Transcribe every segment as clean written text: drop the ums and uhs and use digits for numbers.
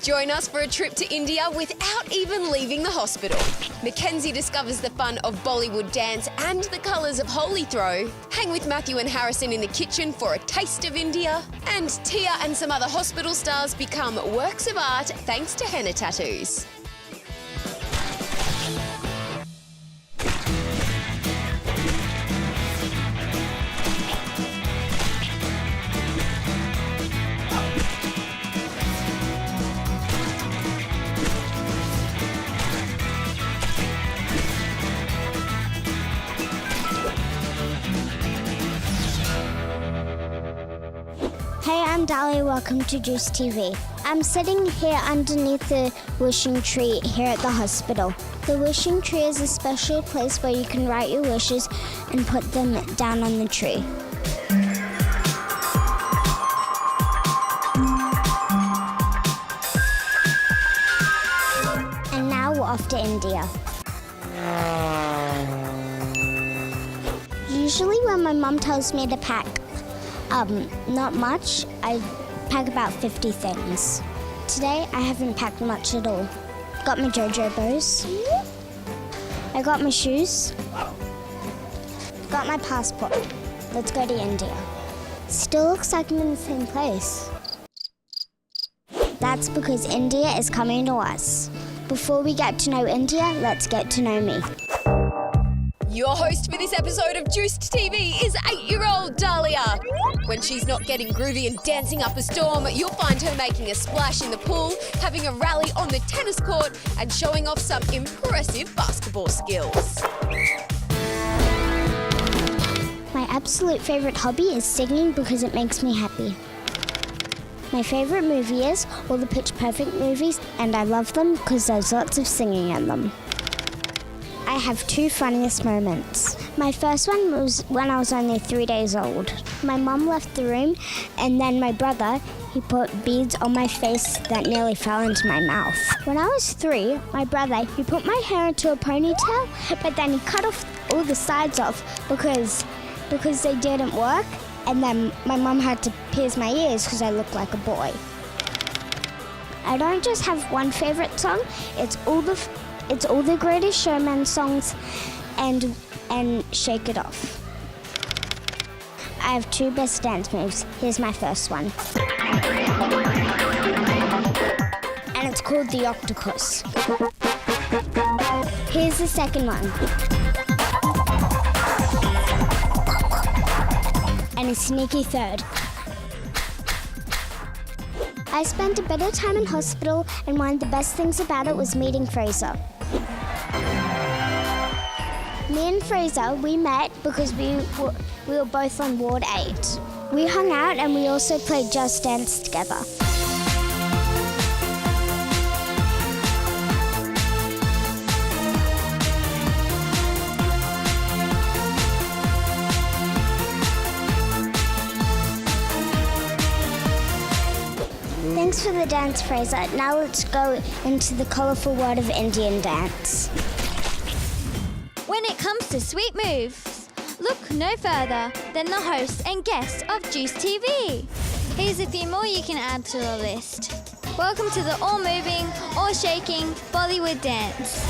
Join us for a trip to India without even leaving the hospital. Mackenziee discovers the fun of Bollywood dance and the colours of Holi Throw. Hang with Matthew and Harrison in the kitchen for a taste of India. And Tia and some other hospital stars become works of art thanks to Henna Tattoos. Hey, I'm Dali, welcome to Juice TV. I'm sitting here underneath the wishing tree here at the hospital. The wishing tree is a special place where you can write your wishes and put them down on the tree. And now we're off to India. Usually when my mum tells me to pack not much, I pack about 50 things. Today I haven't packed much at all. Got my JoJo bows. I got my shoes. Got my passport. Let's go to India. Still looks like I'm in the same place. That's because India is coming to us. Before we get to know India, let's get to know me. Your host for this episode of Juiced TV is 8-year-old Dahlia. When she's not getting groovy and dancing up a storm, you'll find her making a splash in the pool, having a rally on the tennis court, and showing off some impressive basketball skills. My absolute favourite hobby is singing because it makes me happy. My favourite movie is all the Pitch Perfect movies, and I love them because there's lots of singing in them. I have two funniest moments. My first one was when I was only 3 days old. My mum left the room and then my brother, he put beads on my face that nearly fell into my mouth. When I was 3, my brother, he put my hair into a ponytail, but then he cut off all the sides off because they didn't work, and then my mum had to pierce my ears because I look like a boy. I don't just have one favourite song, it's all the Greatest Showman songs and Shake It Off. I have two best dance moves. Here's my first one. And it's called the octopus. Here's the second one. And a sneaky third. I spent a bit of time in hospital, and one of the best things about it was meeting Fraser. Me and Fraser, we met because we were both on Ward 8. We hung out and we also played Just Dance together. Thanks for the dance, Fraser. Now let's go into the colourful world of Indian dance. When it comes to sweet moves, look no further than the host and guest of Juice TV. Here's a few more you can add to the list. Welcome to the all-moving, all-shaking Bollywood Dance.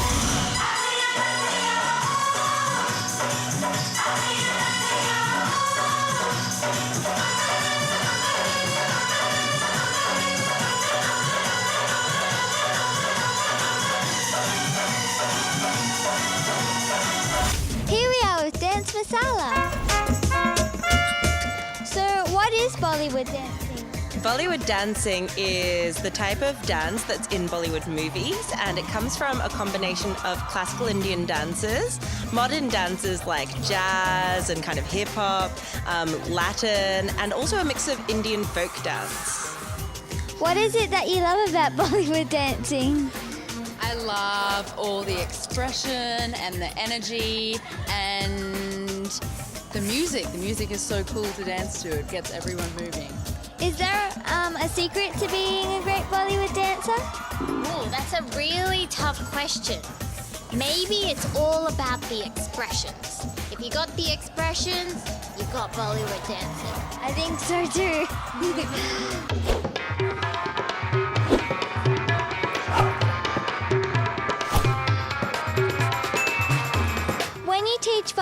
Here we are with Dance Masala. So what is Bollywood dancing? Bollywood dancing is the type of dance that's in Bollywood movies, and it comes from a combination of classical Indian dances, modern dances like jazz and kind of hip-hop, Latin, and also a mix of Indian folk dance. What is it that you love about Bollywood dancing? I love all the expression and the energy and the music. The music is so cool to dance to. It gets everyone moving. Is there a secret to being a great Bollywood dancer? Oh, that's a really tough question. Maybe it's all about the expressions. If you got the expressions, you got Bollywood dancing. I think so too.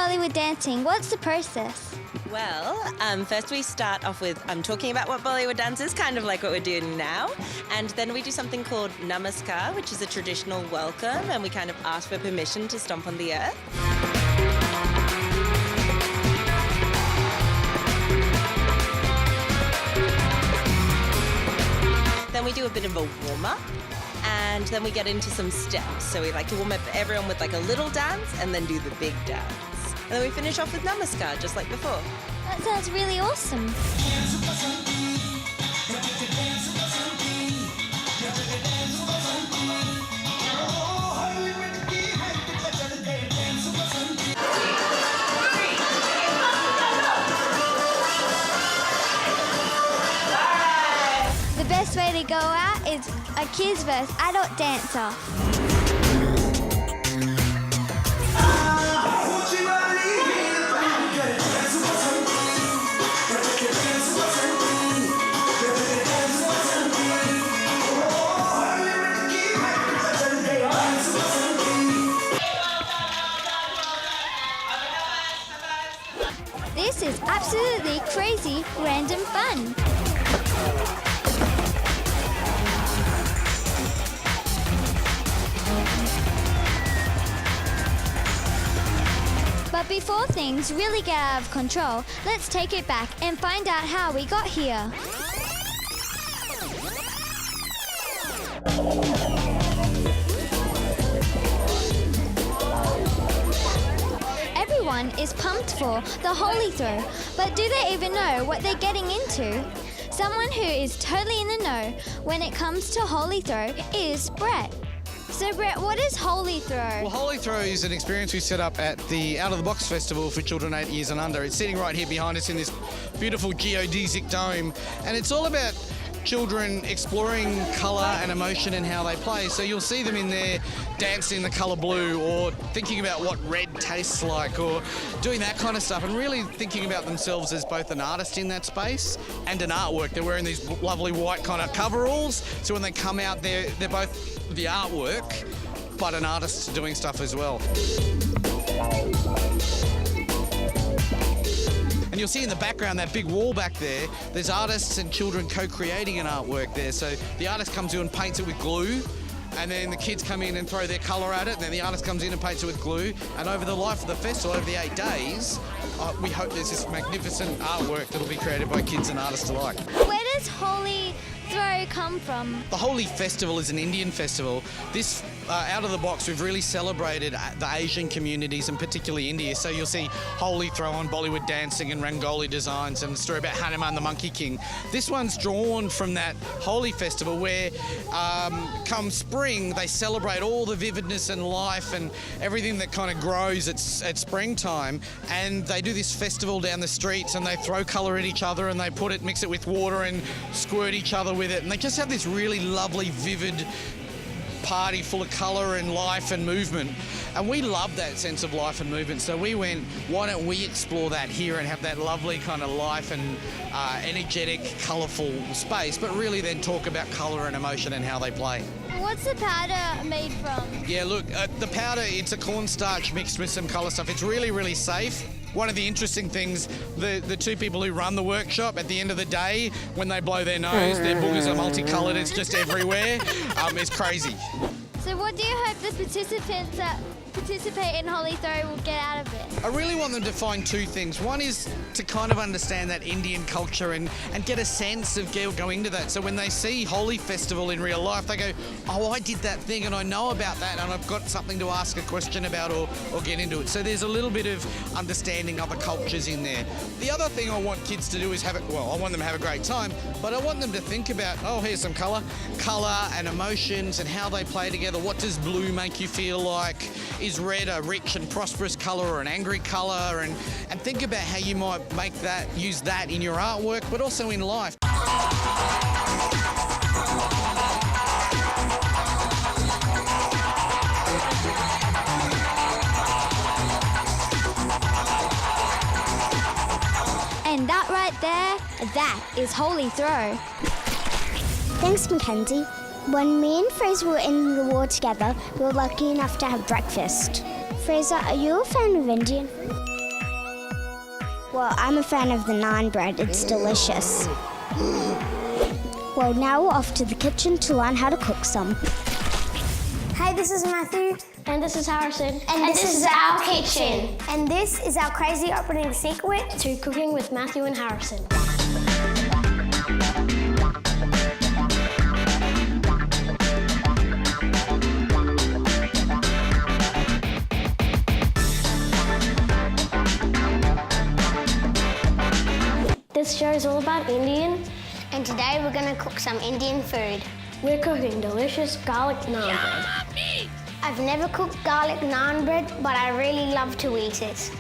Bollywood dancing? What's the process? Well, first we start off with talking about what Bollywood dance is, kind of like what we're doing now. And then we do something called Namaskar, which is a traditional welcome, and we kind of ask for permission to stomp on the earth. Then we do a bit of a warm-up, and then we get into some steps. So we like to warm up everyone with like a little dance and then do the big dance. And then we finish off with Namaskar, just like before. That sounds really awesome. The best way to go out is a kids versus adult dance-off. This is absolutely crazy random fun. But before things really get out of control, let's take it back and find out how we got here. Everyone is pumped for the Holi Throw, but do they even know what they're getting into? Someone who is totally in the know when it comes to Holi Throw is Brett. So Brett, what is Holi Throw? Well, Holi Throw is an experience we set up at the Out of the Box Festival for children 8 years and under. It's sitting right here behind us in this beautiful geodesic dome, and it's all about children exploring colour and emotion and how they play. So you'll see them in there dancing the colour blue, or thinking about what red tastes like, or doing that kind of stuff, and really thinking about themselves as both an artist in that space and an artwork. They're wearing these lovely white kind of coveralls, so when they come out, they're both the artwork, but an artist doing stuff as well. And you'll see in the background, that big wall back there, there's artists and children co-creating an artwork there. So the artist comes in and paints it with glue, and then the kids come in and throw their colour at it, and then the artist comes in and paints it with glue. And over the life of the festival, over the 8 days, we hope there's this magnificent artwork that'll be created by kids and artists alike. Where does Holi Throw come from? The Holi Festival is an Indian festival. This Out of the Box, we've really celebrated the Asian communities, and particularly India. So you'll see Holi Throw on Bollywood dancing and Rangoli designs, and the story about Hanuman the Monkey King. This one's drawn from that Holi Festival where come spring they celebrate all the vividness and life and everything that kind of grows at springtime, and they do this festival down the streets, and they throw colour at each other, and they mix it with water and squirt each other with it, and they just have this really lovely, vivid party full of colour and life and movement. And we love that sense of life and movement, so we went, why don't we explore that here and have that lovely kind of life and energetic, colourful space, but really then talk about colour and emotion and how they play. What's the powder made from? Yeah, look, the powder, it's a cornstarch mixed with some colour stuff. It's really, really safe. One of the interesting things, the two people who run the workshop, at the end of the day, when they blow their nose, their boogers are multicoloured, it's just everywhere. It's crazy. So what do you hope the participants that participate in Holi Throw will get out of it? I really want them to find two things. One is to kind of understand that Indian culture and get a sense of going into that. So when they see Holi Festival in real life, they go, oh, I did that thing and I know about that and I've got something to ask a question about or get into it. So there's a little bit of understanding other cultures in there. The other thing I want kids to do is I want them to have a great time, but I want them to think about, oh, here's some colour and emotions and how they play together. What does blue make you feel like? Is red a rich and prosperous colour or an angry colour? And think about how you might use that in your artwork, but also in life. And that right there, that is Holi Throw. Thanks, Mackenzie. When me and Fraser were in the war together, we were lucky enough to have breakfast. Fraser, are you a fan of Indian food? Well, I'm a fan of the naan bread. It's delicious. Well, now we're off to the kitchen to learn how to cook some. Hey, this is Matthew. And this is Harrison. And this is our kitchen. And this is our crazy opening secret To Cooking with Matthew and Harrison. This show is all about Indian. And today we're going to cook some Indian food. We're cooking delicious garlic naan bread. I've never cooked garlic naan bread, but I really love to eat it.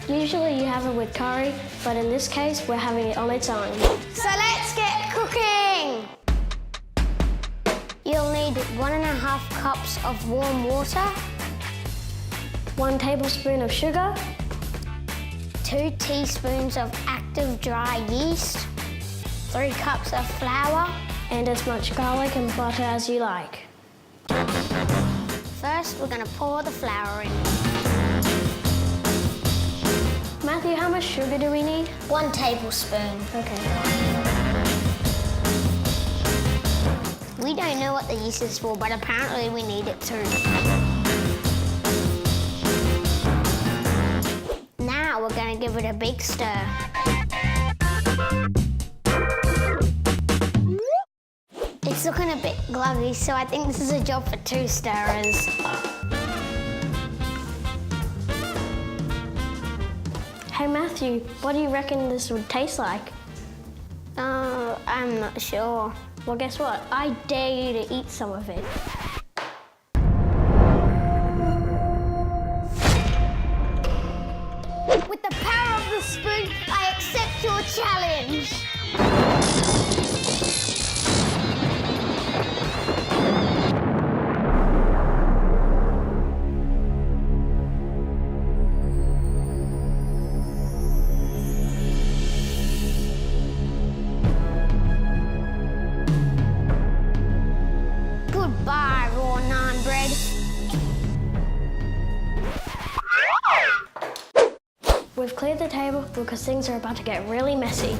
Usually you have it with curry, but in this case, we're having it on its own. So let's get cooking! You'll need 1.5 cups of warm water, 1 tablespoon of sugar, 2 teaspoons of active dry yeast, 3 cups of flour. and as much garlic and butter as you like. First, we're going to pour the flour in. Matthew, how much sugar do we need? 1 tablespoon. Okay. We don't know what the yeast is for, but apparently we need it too. Now we're going to give it a big stir. It's looking a bit gluggy, so I think this is a job for 2 stirrers. Hey Matthew, what do you reckon this would taste like? I'm not sure. Well, guess what? I dare you to eat some of it. With the power of the spoon, I accept your challenge. Goodbye, raw naan bread. We've cleared the table because things are about to get really messy.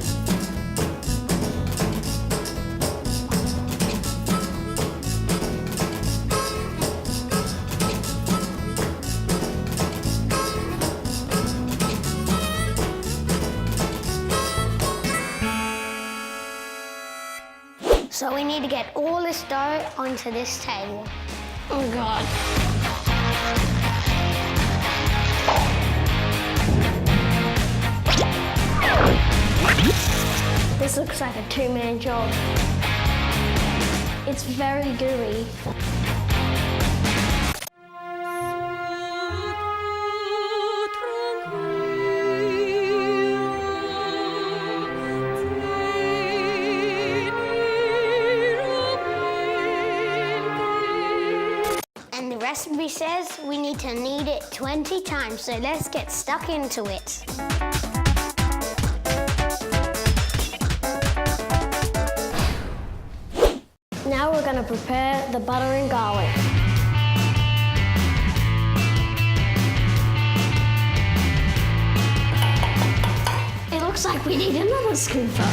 So we need to get all this dough onto this table. Oh God. This looks like a 2-man job. It's very gooey. And the recipe says we need to knead it 20 times, so let's get stuck into it. Now we're going to prepare the butter and garlic. It looks like we need another scooper.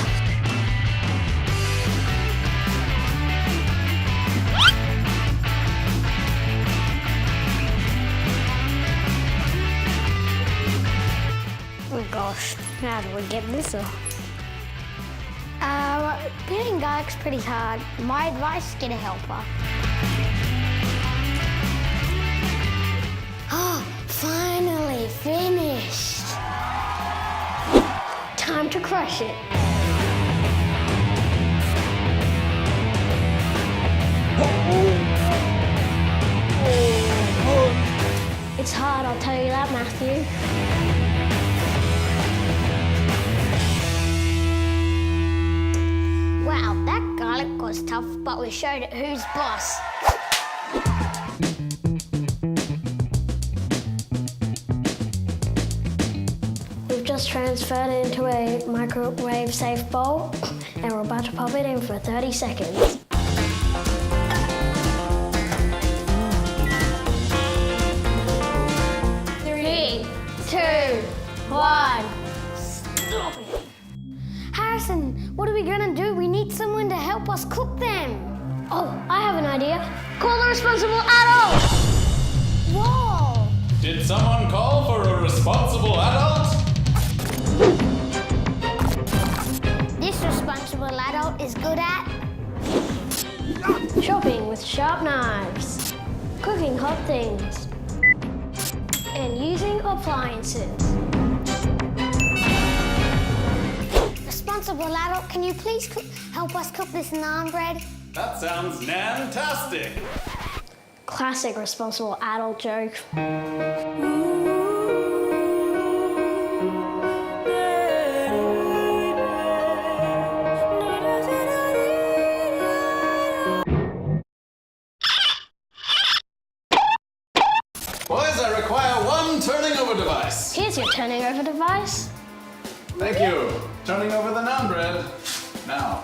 Oh gosh, how do we get this off? Peeling garlic's pretty hard. My advice, get a helper. Oh, finally finished. Time to crush it. It's hard, I'll tell you that, Matthew. Wow, that garlic was tough, but we showed it who's boss. We've just transferred it into a microwave-safe bowl and we're about to pop it in for 30 seconds. Three, 2, 1. cook them. Oh, I have an idea. Call the responsible adult. Whoa. Did someone call for a responsible adult? This responsible adult is good at Shopping with sharp knives. Cooking hot things. And using appliances. responsible adult. Can you please help us cook this naan bread? That sounds nantastic. Classic responsible adult joke. Boys, I require one turning over device. Here's your turning over device. Thank you. Turning over the naan bread. Now.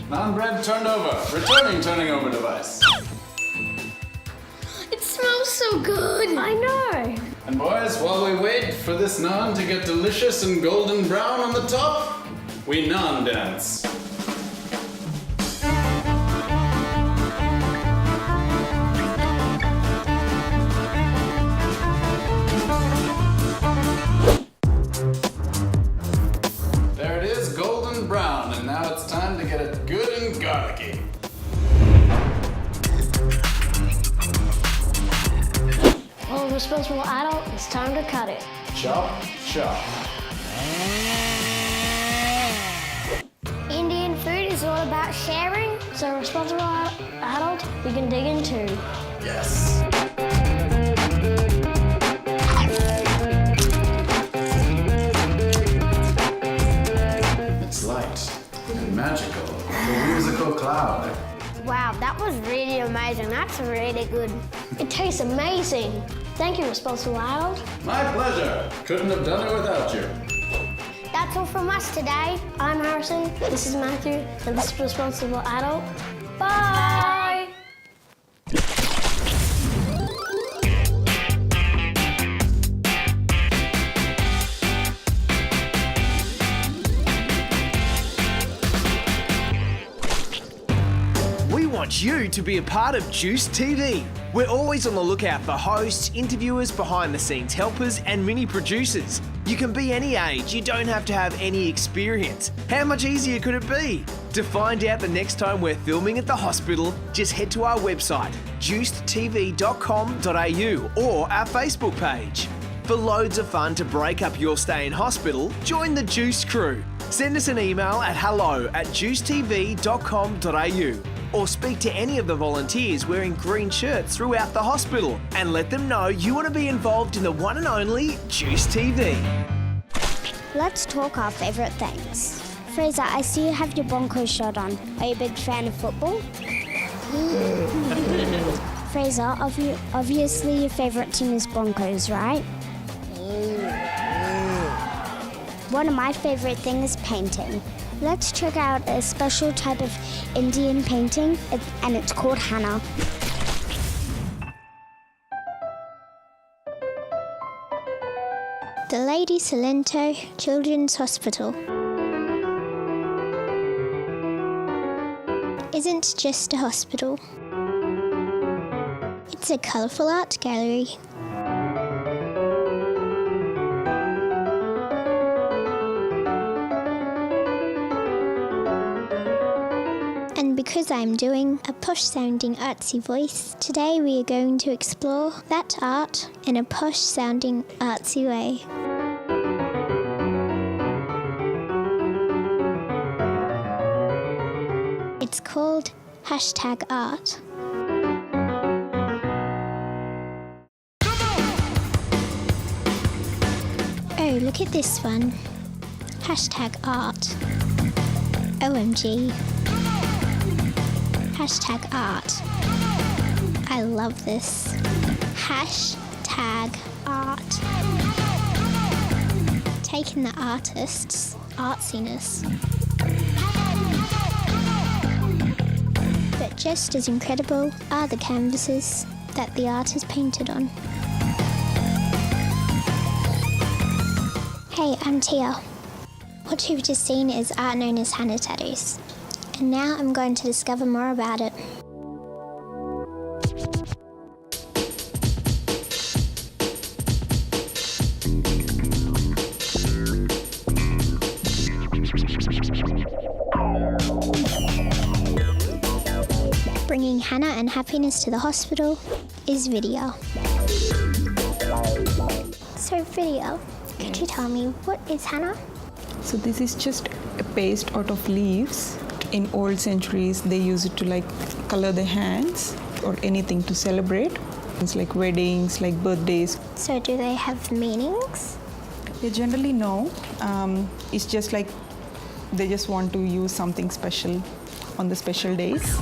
Naan bread turned over. Returning turning over device. It smells so good. I know. And boys, while we wait for this naan to get delicious and golden brown on the top, we naan dance. There it is, golden brown, and now it's time to get it good and garlicky. Well, responsible adult, it's time to cut it. Chop, chop. Indian food is all about sharing. So responsible adult, we can dig in too. Yes. It's light and magical, a musical cloud. Wow, that was really amazing. That's really good. It tastes amazing. Thank you, responsible adult. My pleasure. Couldn't have done it without you. That's all from us today. I'm Harrison, this is Matthew, and this is Responsible Adult. Bye! We want you to be a part of Juice TV. We're always on the lookout for hosts, interviewers, behind-the-scenes helpers, and mini-producers. You can be any age, you don't have to have any experience. How much easier could it be? To find out the next time we're filming at the hospital, just head to our website, juicedtv.com.au, or our Facebook page. For loads of fun to break up your stay in hospital, join the Juice crew. Send us an email at hello@juicetv.com.au. Or speak to any of the volunteers wearing green shirts throughout the hospital and let them know you want to be involved in the one and only Juice TV. Let's talk our favourite things. Fraser, I see you have your Broncos shirt on. Are you a big fan of football? Fraser, obviously your favourite team is Broncos, right? One of my favourite things is painting. Let's check out a special type of Indian painting, and it's called henna. The Lady Salento Children's Hospital isn't just a hospital. It's a colourful art gallery. And because I'm doing a posh-sounding artsy voice, today we are going to explore that art in a posh-sounding artsy way. It's called #art. Oh, look at this one. #art. OMG. #art. I love this. #art. Taking the artist's artsiness. But just as incredible are the canvases that the art is painted on. Hey, I'm Tia. What you've just seen is art known as Henna Tattoos. And now I'm going to discover more about it. Bringing Hannah and happiness to the hospital is Video. So Video, could you tell me, what is Henna? So this is just a paste out of leaves. In old centuries, they use it to like color their hands or anything to celebrate. It's like weddings, like birthdays. So do they have meanings? They generally no. It's just like they just want to use something special on the special days.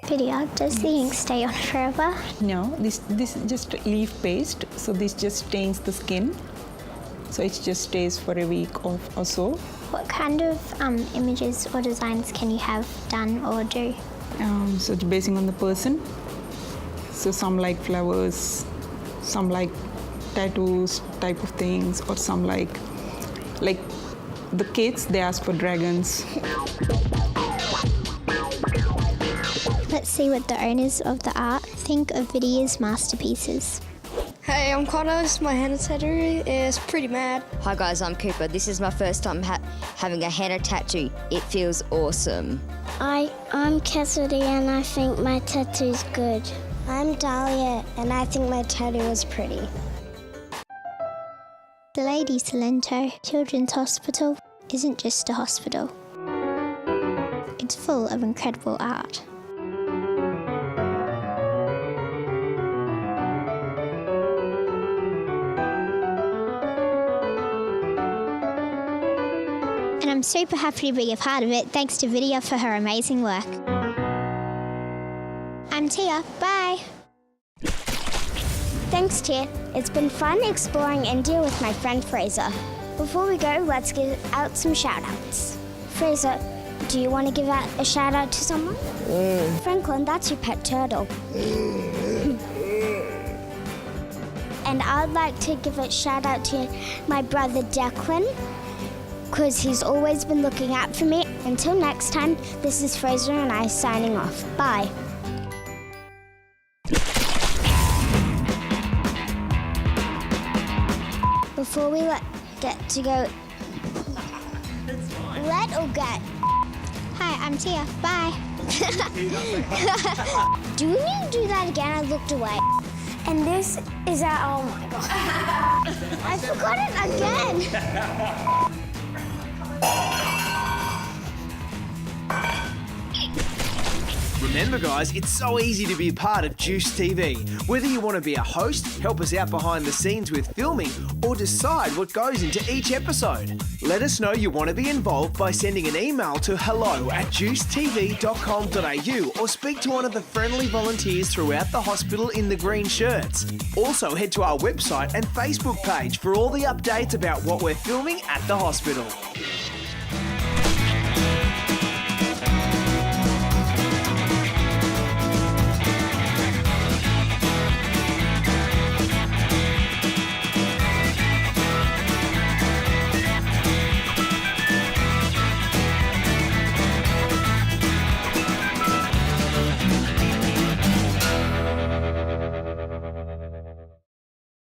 Video, does the ink stay on forever? No, this is just leaf paste, so this just stains the skin. So it just stays for a week or so. What kind of images or designs can you have done or do? So it's basing on the person. So some like flowers, some like tattoos type of things, or some like the kids, they ask for dragons. Let's see what the owners of the art think of Video's masterpieces. Hey, I'm Connor. This is my henna tattoo. It's pretty mad. Hi guys, I'm Cooper. This is my first time having a henna tattoo. It feels awesome. I'm Cassidy and I think my tattoo's good. I'm Dahlia and I think my tattoo is pretty. The Lady Salento Children's Hospital isn't just a hospital. It's full of incredible art. And I'm super happy to be a part of it. Thanks to Video for her amazing work. I'm Tia. Bye. Thanks, Tia. It's been fun exploring India with my friend Fraser. Before we go, let's give out some shout-outs. Fraser, do you want to give out a shout-out to someone? Franklin, that's your pet turtle. And I'd like to give a shout-out to my brother Declan, because he's always been looking out for me. Until next time, this is Fraser and I signing off. Bye. Before we get to go, let or get. Hi, I'm Tia. Bye. Do we need to do that again? I looked away. And this is our, oh my God. I forgot it again. Remember guys, it's so easy to be a part of Juice TV. Whether you want to be a host, help us out behind the scenes with filming, or decide what goes into each episode. Let us know you want to be involved by sending an email to hello@juicetv.com.au or speak to one of the friendly volunteers throughout the hospital in the green shirts. Also head to our website and Facebook page for all the updates about what we're filming at the hospital.